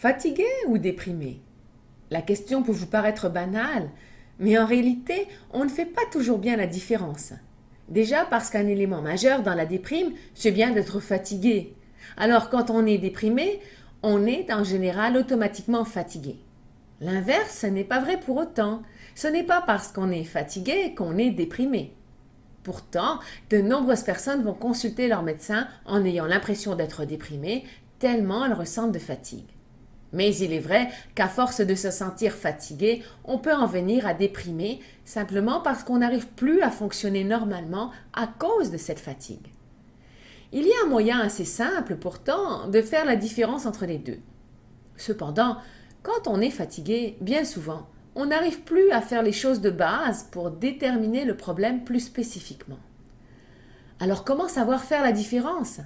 Fatigué ou déprimé? La question peut vous paraître banale, mais en réalité, on ne fait pas toujours bien la différence. Déjà parce qu'un élément majeur dans la déprime, c'est bien d'être fatigué. Alors quand on est déprimé, on est en général automatiquement fatigué. L'inverse n'est pas vrai pour autant. Ce n'est pas parce qu'on est fatigué qu'on est déprimé. Pourtant, de nombreuses personnes vont consulter leur médecin en ayant l'impression d'être déprimées, tellement elles ressentent de fatigue. Mais il est vrai qu'à force de se sentir fatigué, on peut en venir à déprimer simplement parce qu'on n'arrive plus à fonctionner normalement à cause de cette fatigue. Il y a un moyen assez simple pourtant de faire la différence entre les deux. Cependant, quand on est fatigué, bien souvent, on n'arrive plus à faire les choses de base pour déterminer le problème plus spécifiquement. Alors comment savoir faire la différence?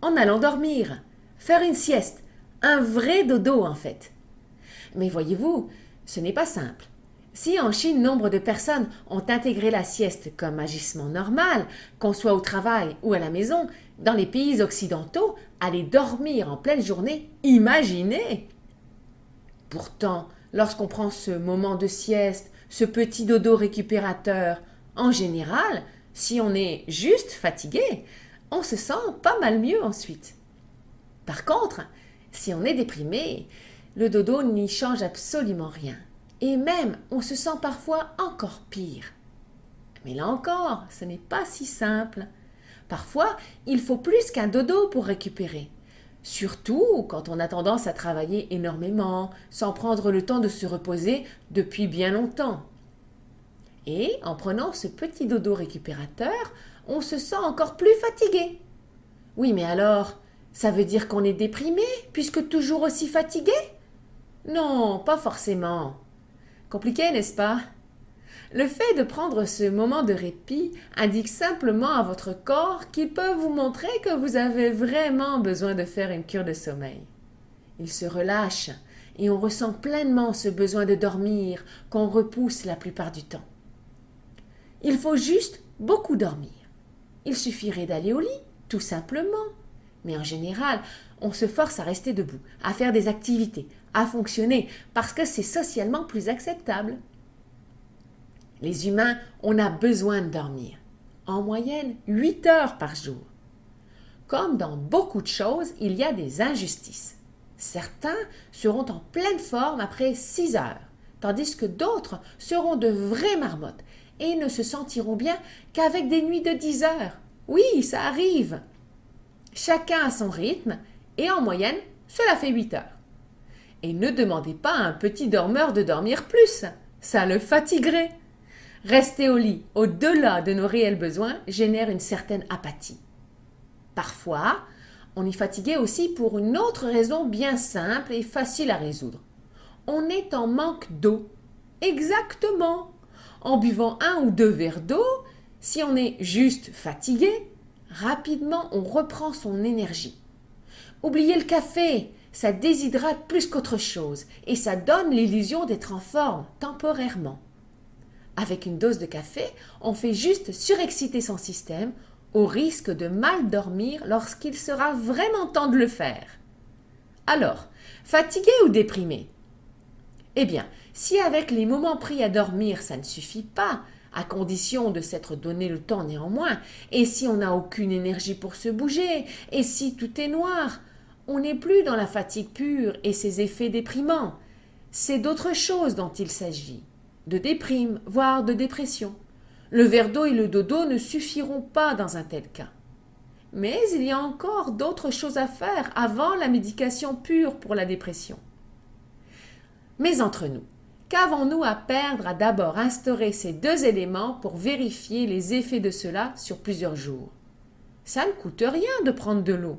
En allant dormir, faire une sieste, un vrai dodo en fait. Mais voyez-vous, ce n'est pas simple. Si en Chine, nombre de personnes ont intégré la sieste comme agissement normal, qu'on soit au travail ou à la maison, dans les pays occidentaux, aller dormir en pleine journée, imaginez! Pourtant, lorsqu'on prend ce moment de sieste, ce petit dodo récupérateur, en général, si on est juste fatigué, on se sent pas mal mieux ensuite. Par contre, si on est déprimé, le dodo n'y change absolument rien. Et même, on se sent parfois encore pire. Mais là encore, ce n'est pas si simple. Parfois, il faut plus qu'un dodo pour récupérer. Surtout quand on a tendance à travailler énormément, sans prendre le temps de se reposer depuis bien longtemps. Et en prenant ce petit dodo récupérateur, on se sent encore plus fatigué. Oui, mais alors, ça veut dire qu'on est déprimé, puisque toujours aussi fatigué? Non, pas forcément. Compliqué, n'est-ce pas? Le fait de prendre ce moment de répit indique simplement à votre corps qu'il peut vous montrer que vous avez vraiment besoin de faire une cure de sommeil. Il se relâche et on ressent pleinement ce besoin de dormir qu'on repousse la plupart du temps. Il faut juste beaucoup dormir. Il suffirait d'aller au lit, tout simplement. Mais en général, on se force à rester debout, à faire des activités, à fonctionner, parce que c'est socialement plus acceptable. Les humains, on a besoin de dormir. En moyenne, 8 heures par jour. Comme dans beaucoup de choses, il y a des injustices. Certains seront en pleine forme après 6 heures, tandis que d'autres seront de vraies marmottes et ne se sentiront bien qu'avec des nuits de 10 heures. Oui, ça arrive. Chacun a son rythme et en moyenne, cela fait 8 heures. Et ne demandez pas à un petit dormeur de dormir plus, ça le fatiguerait. Rester au lit au-delà de nos réels besoins génère une certaine apathie. Parfois, on est fatigué aussi pour une autre raison bien simple et facile à résoudre. On est en manque d'eau. Exactement. En buvant 1 ou 2 verres d'eau, si on est juste fatigué, rapidement on reprend son énergie. Oubliez le café, ça déshydrate plus qu'autre chose et ça donne l'illusion d'être en forme temporairement. Avec une dose de café, on fait juste surexciter son système au risque de mal dormir lorsqu'il sera vraiment temps de le faire. Alors, fatigué ou déprimé? Eh bien, si avec les moments pris à dormir ça ne suffit pas, à condition de s'être donné le temps néanmoins, et si on n'a aucune énergie pour se bouger, et si tout est noir, on n'est plus dans la fatigue pure et ses effets déprimants. C'est d'autre chose dont il s'agit, de déprime, voire de dépression. Le verre d'eau et le dodo ne suffiront pas dans un tel cas. Mais il y a encore d'autres choses à faire avant la médication pure pour la dépression. Mais entre nous, qu'avons-nous à perdre à d'abord instaurer ces 2 éléments pour vérifier les effets de cela sur plusieurs jours? Ça ne coûte rien de prendre de l'eau.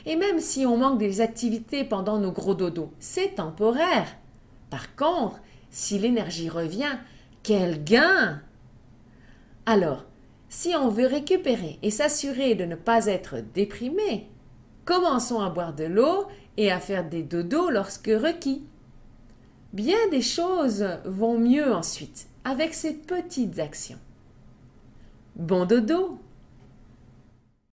Et même si on manque des activités pendant nos gros dodos, c'est temporaire. Par contre, si l'énergie revient, quel gain! Alors, si on veut récupérer et s'assurer de ne pas être déprimé, commençons à boire de l'eau et à faire des dodos lorsque requis. Bien des choses vont mieux ensuite avec ces petites actions. Bon dodo!